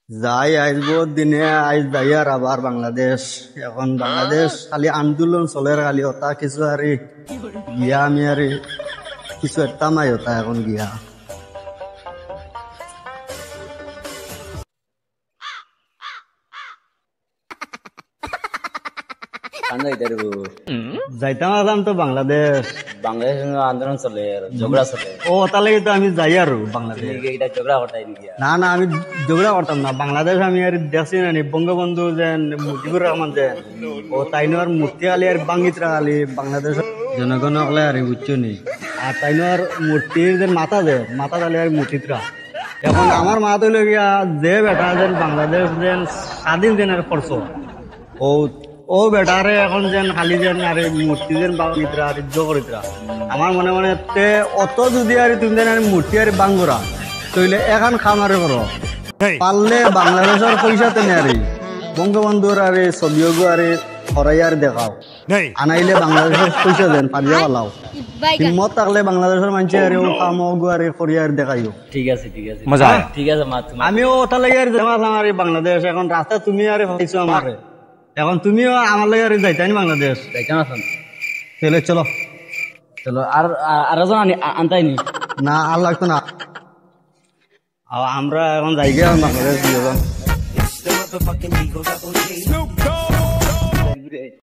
যাই আইব দিনে আইজ যাই আর আবার বাংলাদেশ। এখন বাংলাদেশ খালি আন্দোলন চলে খালি ওটা কিছু আর গিয়া আমি আর কিছু একটা মাই ওটা এখন গিয়া যাইতাম আসলাম তো বাংলাদেশ। বাংলাদেশ আন্দোলন চলে ঝগড়া চলে ও ওটা লাগে তো আমি যাই আর বাংলাদেশ। এটা ঝগড়া হটাই নাকি না না আমি ঝগড়া করতাম না। বাংলাদেশ আমি আর দেখছি না বঙ্গবন্ধু যেন মুজিবুর রহমান যেন ও তাইনো আর মূর্তি আলি আর বাঙ্গিতরা আলি বাংলাদেশ জনগণ হলে আর বুঝছো নি। আর তাইনো আর মূর্তির যে মাথা দালি আর মূর্তিতরা। এখন আমার মা তো গিয়া যে বেটা যেন বাংলাদেশ যেন স্বাধীন যেন আর করছ ও ও বেটারে এখন যেন খালি যেন আর মূর্তি যেন বাঙ্গিতরা আর জগরিতরা আমার মনে মনে তে অত যদি আর তুমি যেন মূর্তি আর বাঙ্গুরা তইলে এখন খামারে করো পারলে বাংলাদেশের পয়সা তেনে আরে বঙ্গবন্ধুর আরে ছবিও আরে হরাই আর দেখাও আনাইলে বাংলাদেশের পয়সা দেন পারিয়া পালাও হিম্মত থাকলে বাংলাদেশের মানুষ আরে কামগু আরে করিয়া আর দেখাইও। ঠিক আছে মজা ঠিক আছে আমিও ওটা লাগে আর জামালাম আর বাংলাদেশ এখন রাস্তা তুমি আরে হইছো আমারে এখন তুমিও আমার লাগে আর যাইতাই বাংলাদেশ যাইতাম আসুন তাহলে চলো চলো আর আরেকজন আনতাইনি না আর লাগতো না আমরা এখন যাই গিয়ে বাংলাদেশ